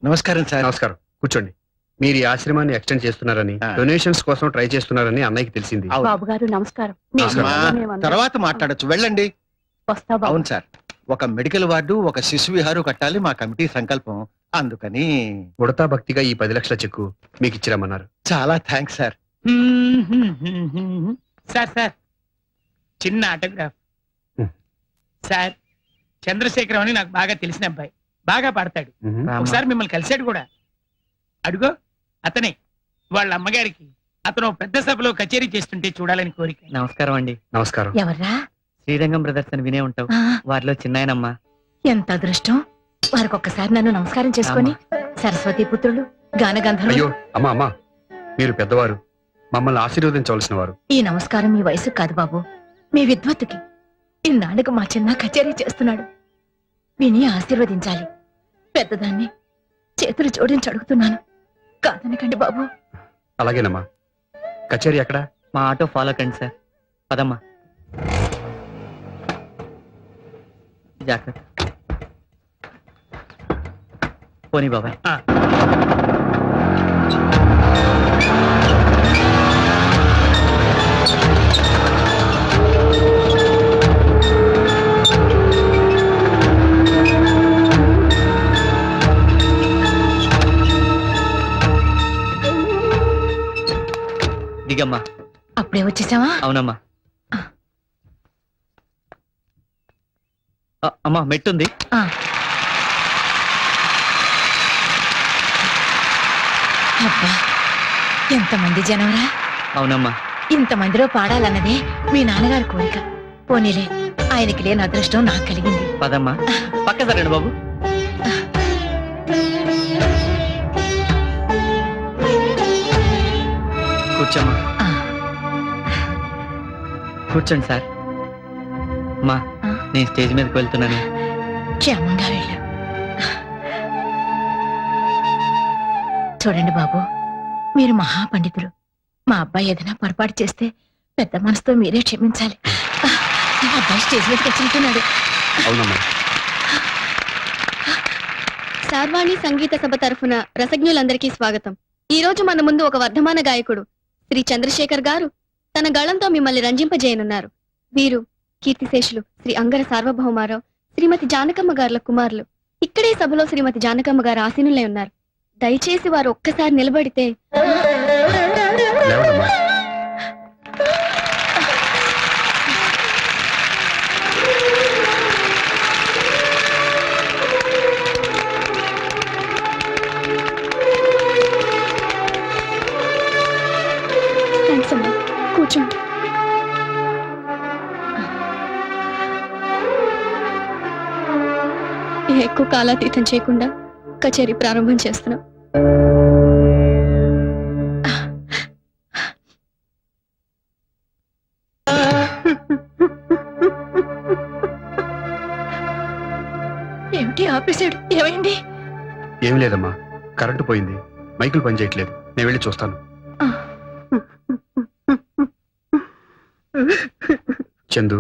నమస్కారం సార్. నమస్కారం, కూర్చోండి. మీరు ఈ ఆశ్రమాన్ని ఎక్స్టెండ్ చేస్తున్నారని, డొనేషన్స్ కోసం ట్రై చేస్తున్నారని అన్నయ్యకి తెలిసింది. బాబు గారు నమస్కారం. తర్వాత మాట్లాడొచ్చు, వెళ్ళండి. వస్తా బాబు. అవును సార్, ఒక మెడికల్ వార్డు, ఒక శిశు విహారు కట్టాలి మా కమిటీ సంకల్పం. అందుకని ఉడతా భక్తిగా ఈ 10 లక్షల చెక్కు మీకు ఇచ్చిరమ్మన్నారు. చాలా థ్యాంక్స్ సార్. సార్ చిన్న ఆటోగ్రాఫ్. సార్, చంద్రశేఖరం అని నాకు బాగా తెలిసిన అబ్బాయి, బాగా పాడతాడు. ఒకసారి మిమ్మల్ని కలిశాడు కూడా. అడుగో అతనే. వాళ్ళ అమ్మగారికి అతను పెద్ద సభలో కచేరీ చేస్తుంటే చూడాలని కోరిక. నమస్కారం అండి. నమస్కారం. ఎవర్రా? శ్రీరంగం బ్రదర్స్ అని వినే ఉంటావు, వారిలో చిన్నాయనమ్మా. ఎంత అదృష్టం. వారికి ఒక్కసారి నన్ను నమస్కారం చేసుకొని సరస్వతి పుత్రులు గానగంధర్వులు. అయ్యో అమ్మా, మీరు పెద్దవారు, మమ్మల్ని ఆశీర్వదించవలసిన వారు. ఈ నమస్కారం మీ వయసు కాదు బాబు, మీ విద్వత్తుకి. ఇన్నాళ్ళకు మా చిన్న కచేరీ చేస్తున్నాడు, విని ఆశీర్వదించాలి. పెద్దదాన్ని చేతులు జోడించి అడుగుతున్నాను, కాదనకండి బాబు. అలాగేనమ్మా. కచేరీ ఎక్కడ? మా ఆటో ఫాలో కండి సార్. పదమ్మా. జాగ్రత్త. పోనీ బాబాయ్. దిగమ్మా. అప్పుడే వచ్చేసావా? అవునమ్మా. అమ్మా మెట్టుంది. అబ్బా, ఎంతమంది జనంరా. అవునమ్మా. ఇంతమందిలో పాడాలన్నదే మీ నాన్నగారి కోరిక. పోనీలే, ఆయనకి లేని అదృష్టం నాకు కలిగింది. పదమ్మా, పక్క సరండి బాబు. కూర్చోమ్మా. కూర్చోండి సార్. మా నేను స్టేజ్ మీదకి వెళ్తున్నాను. క్షేమంగా వెళ్ళు. చూడండి బాబు, మీరు మహాపండితులు. మా అబ్బాయి ఏదైనా పొరపాటు చేస్తే పెద్ద మనసుతో మీరే క్షమించాలి. అబ్బాయి స్టేజ్ మీదకి వచ్చుంటున్నాడు. అవునమ్మా. సార్వాణి సంగీత సభ తరఫున రసజ్ఞులందరికీ స్వాగతం. ఈ రోజు మన ముందు ఒక వర్ధమాన గాయకుడు శ్రీ చంద్రశేఖర్ గారు తన గళంతో మిమ్మల్ని రంజింపజేయనున్నారు. వీరు కీర్తిశేషులు శ్రీ అంగర సార్వభౌమారావు, శ్రీమతి జానకమ్మ గారుల కుమారులు. ఇక్కడే సభలో శ్రీమతి జానకమ్మ గారు ఆసీనులై ఉన్నారు. దయచేసి వారు ఒక్కసారి నిలబడితే. లేవడమ్మా. థాంక్స్ అమ్మా, కూర్చోండి. ఎక్కువ కాలాతీతం చేయకుండా కచేరీ ప్రారంభం చేస్తున్నాం. ఏమిటి ఆపేశాడు? ఏమైంది? ఏం లేదమ్మా, కరెంటు పోయింది, మైకులు పనిచేయట్లేదు. నేను వెళ్ళి చూస్తాను. చందు,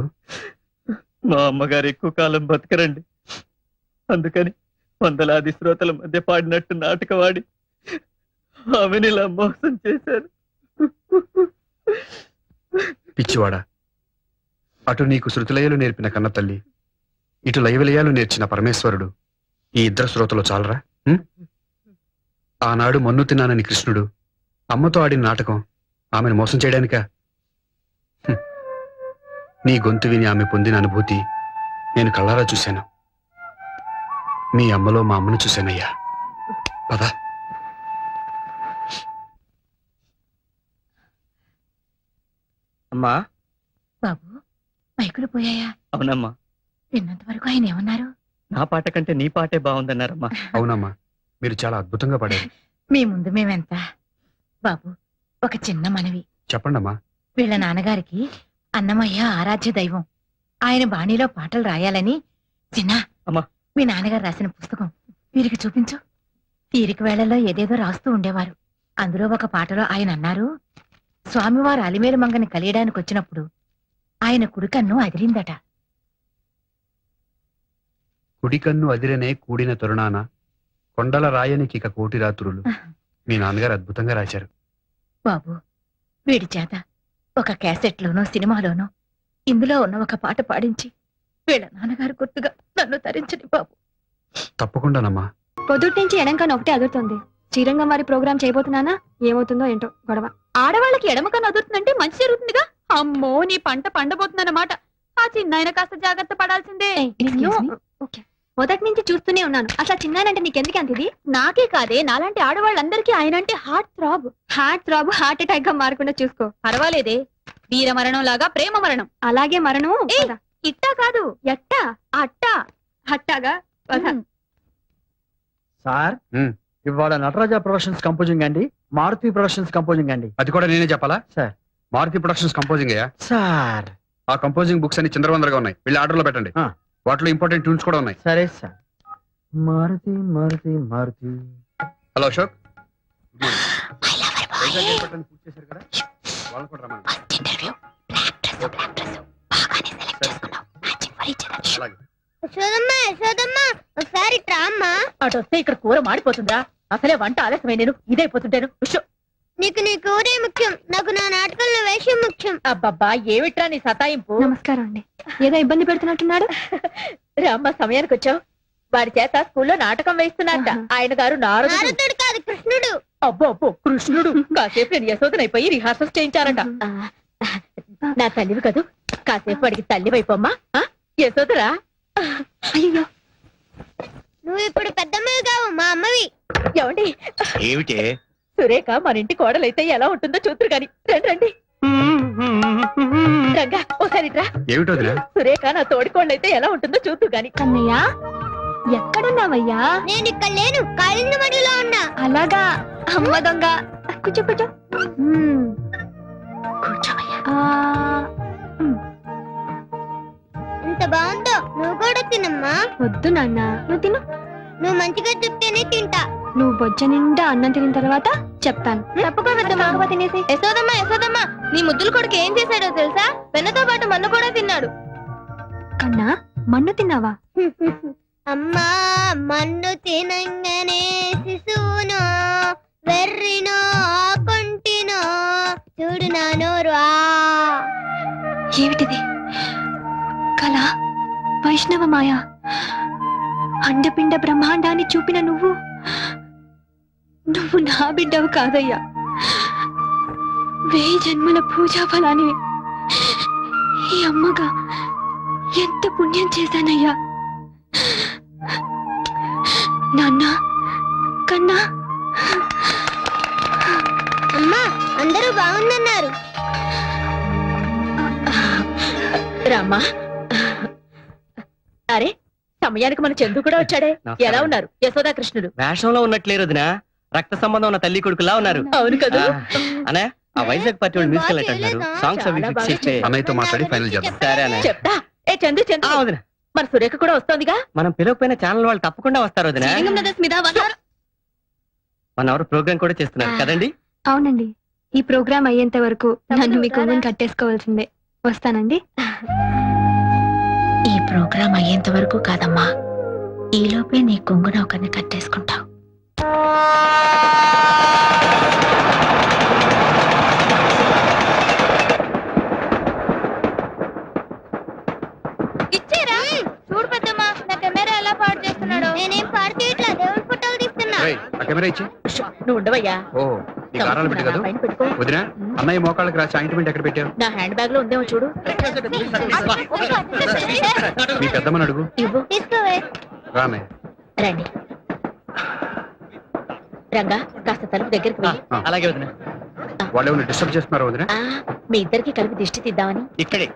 మా అమ్మగారు ఎక్కువ కాలం బతకరండి. అందుకని వందలాది శ్రోతల మధ్య పాడినట్టు నాటకవాడి ఆమెను ఇలా మోసం చేశారు. పిచ్చివాడా, అటు నీకు శృతిలయలు నేర్పిన కన్న తల్లి, ఇటు లయవిలయాలు నేర్చిన పరమేశ్వరుడు, ఈ ఇద్దరు శ్రోతలు చాలరా? ఆనాడు మన్ను తిన్నానని కృష్ణుడు అమ్మతో ఆడిన నాటకం ఆమెను మోసం చేయడానికా? నీ గొంతు విని ఆమె పొందిన అనుభూతి నేను కళ్ళారా చూశాను. మీ అమ్మలో మా అమ్మను చూశానయ్యా. పద. అమ్మా. బాబు, మైకులు పోయాయా? అవునమ్మా. విన్నంత వరకు ఆయన ఏమన్నారు? నా పాట కంటే నీ పాటే బాగుందన్నారమ్మా. అవునమ్మా, మీరు చాలా అద్భుతంగా పాడారు. మీ ముందు మేమెంత. బాబు, ఒక చిన్న మనవి. చెప్పండమ్మా. వీళ్ళ నాన్నగారికి అన్నమయ్య ఆరాధ్య దైవం. ఆయన బాణీలో పాటలు రాయాలని చిన్న అమ్మా, మీ నాన్నగారు రాసిన పుస్తకం వీరికి చూపించు. తీరిక వేళల్లో ఏదేదో రాస్తూ ఉండేవారు. అందులో ఒక పాటలో ఆయన అన్నారు, స్వామివారు అలిమేలు మంగని కలియడానికి వచ్చినప్పుడు ఆయన కుడికన్ను అదిరిందట. కుడికన్ను అదిరనే కూడిన తరుణాన కొండల రాయనికి ఇక కోటి రాత్రులు మీ నాన్నగారు అద్భుతంగా రాశారు. బాబు వీడి చేత ఒక క్యాసెట్లోనో సినిమాలోనో ఇందులో ఉన్న ఒక పాట పాడించి వీళ్ళ నాన్నగారు గుర్తుగా నన్ను తరించని బాబు. తప్పకుండానమ్మా. పొద్దుటి నుంచి ఎడంకన్నా ఒకటే అదురుతుంది. శ్రీరంగం వారి ప్రోగ్రామ్ చేయబోతున్నానా, ఏమవుతుందో ఏంటో గొడవ. ఆడవాళ్ళకి ఎడమకన్నా అదురుతుందంటే మంచి జరుగుతుందిగా. అమ్మో నీ పంట పండబోతుందన్నమాట. ఆ చిన్నాయన కాస్త జాగ్రత్త పడాల్సిందే. మొదటి నుంచి చూస్తూనే ఉన్నాను. అసలు చిన్నాయనంటే నీకెందుకు అంత ఇది? నాకే కాదే, నాలాంటి ఆడవాళ్ళందరికీ ఆయన అంటే హార్ట్ థ్రాబ్ హార్ట్ అటాక్ గా మారకుండా చూసుకో. పర్వాలేదే, వీర మరణం లాగా ప్రేమ మరణం. అలాగే మరణం ఇట్టా కాదు, ఎట్టా అట్టా అట్టాగా. సార్ మ్మ్. ఇవాళ నటరాజా ప్రొడక్షన్స్ కంపోజింగ్ అండి, మారుతి ప్రొడక్షన్స్ కంపోజింగ్ అండి. అది కూడా నేనే చెప్పాలా? సార్. మారుతి ప్రొడక్షన్స్ కంపోజింగ్ అయ్యా. సార్ ఆ కంపోజింగ్ బుక్స్ అన్ని చిందరవందరగా ఉన్నాయి, వెళ్ళి ఆర్డర్ లో పెట్టండి. ఆ. వాటిలో ఇంపార్టెంట్ ట్యూన్స్ కూడా ఉన్నాయి. సరే sir. Maruti Maruti Maruti. Hello Ashok, good morning. Vizag airport పూర్తి చేశారు కదా, వాళ్ళు కూడా రమ్మని. అలాగే. ఒకసారి ట్రామ్మా. అటు వస్తే ఇక్కడ కూర మాడిపోతుందా? అసలే వంట ఆలస్యమై నేను ఇదైపోతుంటాను. నీకు నీ కూరే ముఖ్యం, నాకు నా నాటకంలో వేషం ముఖ్యం. అబ్బబ్బా ఏమిట్రా నీ సతాయింపు? నమస్కారం అండి. ఏదో ఇబ్బంది పెడుతున్నట్టున్నాడు. రామ్మ సమయానికి వచ్చావు. వాడి చేత స్కూల్లో నాటకం వేస్తున్నారట. ఆయన గారు నారదుడు. నారదుడు కాదు, కృష్ణుడు. అబ్బో అబ్బో కృష్ణుడు. కాసేపు నేను యశోదనైపోయి రిహార్సల్స్ చేయించారట. నా తల్లివి కదూ, కాసేపు వాడికి తల్లివైపోమ్మా. యశోదరా. అయ్యో, నువ్వు ఇప్పుడు పెద్దమ్మవి కావు, మా అమ్మవి. ఏమండి, ఏమిటే? సురేఖ మన ఇంటి కోడలైతే ఎలా ఉంటుందో చూతురు గాని. రండి రండి. రంగా ఓసారి రా. ఏమిటో వదినా? సురేఖ నా తోడికోళ్ళైతే ఎలా ఉంటుందో చూతురు గాని. కన్నయ్య, ఎక్కడున్నావయ్యా? నేను ఇక్కడ లేను, కాళింద మడిలో ఉన్నా. అలాగా, అమ్మ దొంగ. కూర్చో కూర్చో. ఎంత బాగుందో, నువ్వు కూడా తినమ్మా. వద్దు నాన్న, నువ్వు తిను. నువ్వు మంచిగా చెప్తేనే తింటా. నువ్వు బొజ్జ నిండా అన్నం తిన్న తర్వాత చెప్తాను. తప్పకుండా తినేసి. యశోదమ్మా యశోదమ్మా, నీ ముద్దులు కొడుకు ఏం చేశాడో తెలుసా? వెన్నతో పాటు మన్ను కూడా తిన్నాడు. కన్నా, మన్ను తిన్నావా? అమ్మా, మన్ను తినంగానే శిశువునో వెర్రినో కొంటినో చూడు నా నోరు. ఏమిటిది? కళ, వైష్ణవ మాయ, అండపిండ బ్రహ్మాండాన్ని చూపిన నువ్వు నా బిడ్డవు కాదయ్యా. 1000 జన్మల పూజా ఫలాన్ని ఈ అమ్మగా ఎంత పుణ్యం చేశానయ్యా. నాన్న, కన్నా. అమ్మా, అందరూ బాగుందన్నారు. రామ్మా. అరే, సమయానికి మన చందు కూడా వచ్చాడే. ఎలా ఉన్నారు యశోదా కృష్ణుడు? వేషంలో ఉన్నట్లేరు వదినా, రక్త సంబంధం ఉన్న తల్లి కొడుకులా ఉన్నారు. అవును కదా. అనే ఆ వైజాగ్ పార్టీ వాళ్ళు మ్యూజికల్ నైట్ అంటున్నారు. సాంగ్స్ అవి ఫిక్స్ చేస్తే అన్నయ్యతో మాట్లాడి ఫైనల్ చేద్దాం. సరే అనే. చెప్తా. ఏ చందు చందు, వదినా, మన సురేఖ కూడా వస్తోందిగా. మనం పిలవకపోయిన ఛానల్ వాళ్ళు తప్పకుండా వస్తారు వదినా. మన ఎవరు ప్రోగ్రామ్ కూడా చేస్తున్నారు కదండి? అవునండి, ఈ ప్రోగ్రామ్ అయ్యేంత వరకు నన్ను మీ కొంగుని కట్టేసుకోవాల్సిందే. వస్తానండి. ఈ ప్రోగ్రాం అయ్యేంత వరకు కాదమ్మా, ఈలోపే నీ కొంగున ఒకరిని కట్టేసుకుంటావు. ఇచ్చేరా? చూడు పెద్దమ్మా, నా కెమెరా ఎలా పాడు చేస్తున్నాడు. నేనేం పాడు చేయట్లా, దేవుడి ఫోటోలు తీస్తున్నా. రేయ్, ఆ కెమెరా ఇచ్చి. నువ్వు ఉండవయ్యా. ఓ, నీ కారాలు పెట్టి కదా పైన పెట్టుకో. వదినా. అన్నయ్య మోకాళ్ళకి రాసి ఆయింట్మెంట్ ఎక్కడ పెట్టావు? నా హ్యాండ్ బ్యాగ్ లో ఉందేమో చూడు. మీ పెద్దమ్మని అడుగు. ఇవ్వు. తీసుకోవే. రానయ్య. రండి. రంగా, కాస్త తలుపు దగ్గరికి వెళ్ళి. అలాగే వదినా. వాళ్ళు ఏమైనా డిస్టర్బ్ చేస్తున్నారా వదినా? మీ ఇద్దరికి కలిపి దిష్టి తీద్దామని. ఇక్కడే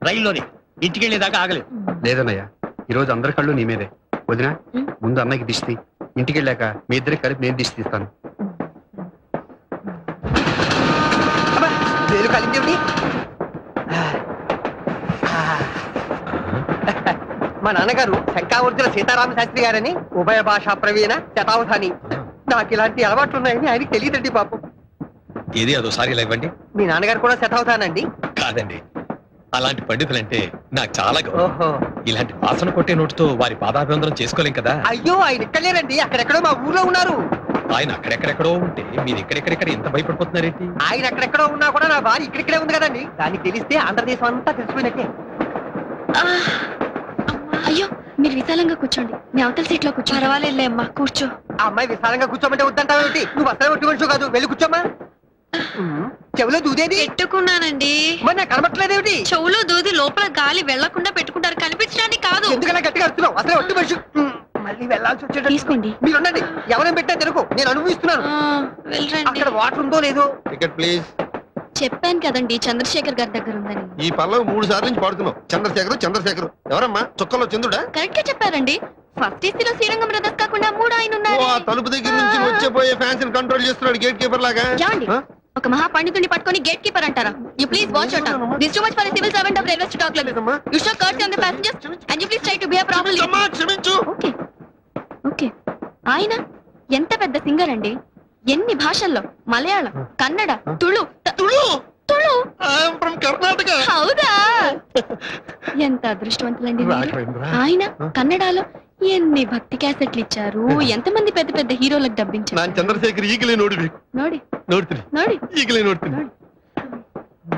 రైల్లోనే ఇంటికి వెళ్ళేదాకా ఆగలేదు. లేదన్నయ్య, ఈ రోజు అందరి కళ్ళు నీ మీదే. వదినా, ముందు అన్నయ్యకి దిష్టి, ఇంటికి వెళ్ళాక మీ ఇద్దరికి కలిపి నేను దిష్టి తీస్తాను. మా నాన్నగారు శంకావర్జున సీతారామ శాస్త్రి గారని ఉభయ భాషా ప్రవీణ శతావధాని. నాకు ఇలాంటి అలవాట్లు ఉన్నాయని ఆయనకి తెలియదండి పాపం. ఏది అదోసారి ఇలా ఇవ్వండి. మీ నాన్నగారు కూడా శతావధానండి? కాదండి, అలాంటి పండితులంటే నాకు చాలా గౌరవం. ఓహో ఇలాంటి వాసన కొట్టే నోటితో వారి పాదాభివందనం చేసుకోలేం కదా. అయ్యో ఆయన ఇక్కడ లేరండి, అక్కడెక్కడో మా ఊర్లో ఉన్నారు. ఆయన అక్కడెక్కడెక్కడో ఉంటే మీరు ఎక్కడెక్కడెక్కడ ఎంత భయపడిపోతున్నారేంటి? ఆయన అక్కడెక్కడో ఉన్నా కూడా నా భార్య ఇక్కడిక్కడే ఉంది కదండి. దానికి తెలిస్తే ఆంధ్రదేశం అంతా తెలిసిపోయినట్టే. అయ్యో మీరు విశాలంగా కూర్చోండి, మీ అవతల సీట్ లో కూర్చో. పర్వాలేదులే అమ్మా, కూర్చో. ఆ అమ్మాయి విశాలంగా కూర్చోమంటే వద్దంటావేమిటి? నువ్వు అసలు ఒట్టి మనిషి కాదు, వెళ్ళి కూర్చోమ్మా. చెవిలో దూదేది పెట్టుకున్నానండి. మరి నాకు కనబట్టలేదేమిటి? చెవులో దూది లోపల గాలి వెళ్లకుండా పెట్టుకుంటారు, కనిపించడానికి కాదు. ఎందుకలా గట్టిగా అరుస్తున్నావు? అసలు ఒట్టి మనిషి. మళ్ళీ వెళ్ళాల్సి వచ్చేటట్టు. తీసుకోండి. మీరు ఉండండి, ఎవరైనా పెట్టా తెలుగు, నేను అనుభవిస్తున్నాను. వెళ్ళండి. అక్కడ వాటర్ ఉందో లేదో. Ticket please. చెప్పాను కదండి చంద్రశేఖర్ గారి దగ్గర ఉందని. ఈ పల్లవి 3 సార్లు నుంచి పాడుతున్నావు. చంద్రశేఖర్ చంద్రశేఖర్ ఎవరమ్మా? చొక్కలో చంద్రుడా? కరెక్ట్ గా చెప్పారండి. ఫస్ట్ ఏసీలో శ్రీరంగం బ్రదర్స్ కాకుండా 3 ఆయన ఓ, ఉన్నారు. ఆ తలుపు దగ్గర నుంచి వచ్చే పోయే ఫ్యాన్స్ కంట్రోల్ చేస్తున్నాడు గేట్ కీపర్ లాగా. ఏమండి? ఆ? ఒక మహా పండితుడిని పట్టుకొని గేట్ కీపర్ అంటారా? You please watch your tongue. This too much for a civil servant of railway stack level. లేదమ్మా. You show courtesy on the passengers and you please try to behave properly. అమ్మా, క్షమించు. Okay okay. ఆయన ఎంత పెద్ద singer అండి. ఎన్ని భాషల్లో, Malayalam, Kannada, Tulu Tulu. Tulu. I'm from Karnataka. హౌదా? ఎంత అదృష్టవంతులండి మీరు. రాఘవేంద్ర. ఆయన కన్నడలో ఎన్ని భక్తి క్యాసెట్లు ఇచ్చారు, ఎంతమంది పెద్ద పెద్ద హీరోలకు ನಾನ್ డబ్బించారు. ಚಂದ್ರಶೇಖರ್ ಈಗಲೇ ನೋಡ್ಬೇಕು. ನೋಡಿ ನೋಡ್ತೀನಿ, ನೋಡಿ ಈಗಲೇ ನೋಡ್ತೀನಿ.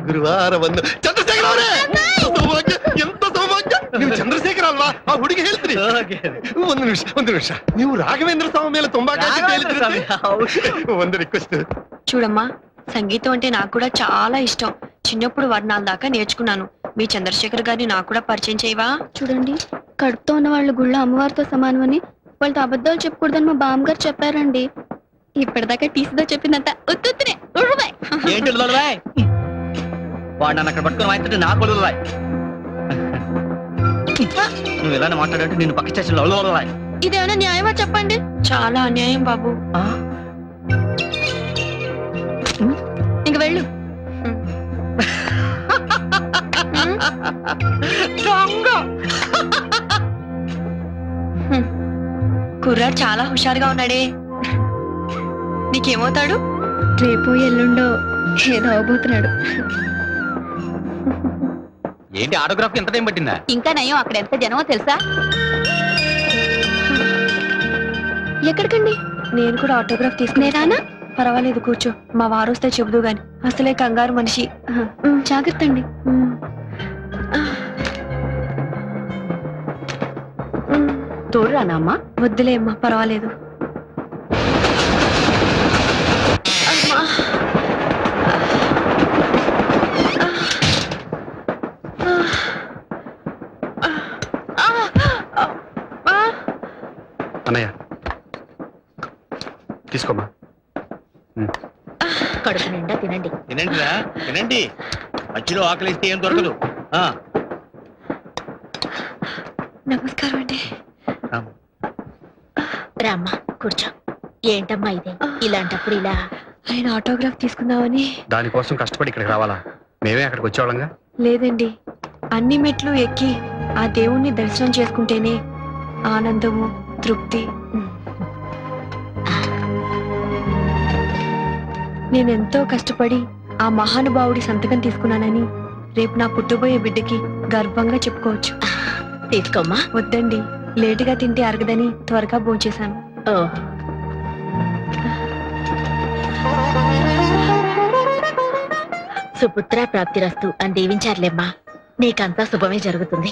ಗುರುವಾರವನ್ನು ಚಂದ್ರಶೇಖರ್ ಅವರೇ, ಸೌಭಾಗ್ಯ, ಎಂತ ಸೌಭಾಗ್ಯ. ನೀವು ಚಂದ್ರಶೇಖರ್ ಅಲ್ವಾ? ಆ ಹುಡುಗಿ ಹೇಳ್ತೀನಿ. ಒಂದು ನಿಮಿಷ ನೀವು ರಾಘವೇಂದ್ರ ಸ್ವಾಮಿ ಮೇಲೆ ತುಂಬಾ ಕಾಳಜಿ ಹೇಳಿದ್ರಿ. ಒಂದು ರಿಕ್ವೆಸ್ಟ್. చూడమ్మా, సంగీతం అంటే నాకు కూడా చాలా ఇష్టం. చిన్నప్పుడు వర్ణాల దాకా నేర్చుకున్నాను. మీ చంద్రశేఖర్ గారిని నాకు కూడా పరిచయం చేయవా? చూడండి, కడుపుతో ఉన్న వాళ్ళు గుళ్ళ అమ్మవారితో సమానమని, వాళ్ళతో అబద్ధాలు చెప్పకూడదని మా బామ్మగారు చెప్పారండి. ఇప్పటిదాకా టీసీతో చెప్పిందంట ఉత్తునే. ఏంటి వాడు నన్ను అక్కడ పట్టుకుని వాయించంటే నా కొలు నువ్వు ఇలానే మాట్లాడంటే నేను పక్క స్టేషన్ లో ఇదేమైనా న్యాయమా చెప్పండి? చాలా అన్యాయం బాబు. ఇంక వెళ్ళు. కుర్రాడు చాలా హుషారుగా ఉన్నాడే. నీకేమవుతాడు? రేపు ఎల్లుండో ఏదో అవబోతున్నాడు. ఏంటి ఆటోగ్రాఫ్ ఎంత టైం పట్టిందా? ఇంకా నయం, అక్కడ ఎంత జనమో తెలుసా? ఎక్కడికండి? నేను కూడా ఆటోగ్రాఫ్ తీసుకునేరానా? పర్వాలేదు, కూర్చో. మా వారు వస్తే చెబుదు గాని. అసలే కంగారు మనిషి. జాగ్రత్త అండి. తోడురానమ్మా. వద్దులే అమ్మా, పర్వాలేదు. అన్నయ్య తీసుకోమ్మా. కడుపు నిండా తినండి. తినండిరా, తినండి. మధ్యలో ఆకలిస్తే ఏం దొరకదు. నమస్కారం అండి. రామ్మా, కూర్చో. ఏంటమ్మా ఇది? ఇలాంటప్పుడు ఇలా ఆయన ఆటోగ్రాఫ్ తీసుకుందామని. దానికోసం కష్టపడి ఇక్కడికి రావాలా? మేమే అక్కడికి వచ్చేవాళ్ళంగా. లేదండి, అన్ని మెట్లు ఎక్కి ఆ దేవుణ్ణి దర్శనం చేసుకుంటేనే ఆనందము, తృప్తి. నేనెంతో కష్టపడి ఆ మహానుభావుడి సంతకం తీసుకున్నానని రేపు నా పుట్టబోయే బిడ్డకి గర్వంగా చెప్పుకోవచ్చు. తీసుకోమ్మా. వద్దండి, లేటుగా తింటే అరగదని త్వరగా భోంచేశాను. సుపుత్ర ప్రాప్తిరస్తు అని దీవించారులేమ్మా. నీకంతా శుభమే జరుగుతుంది.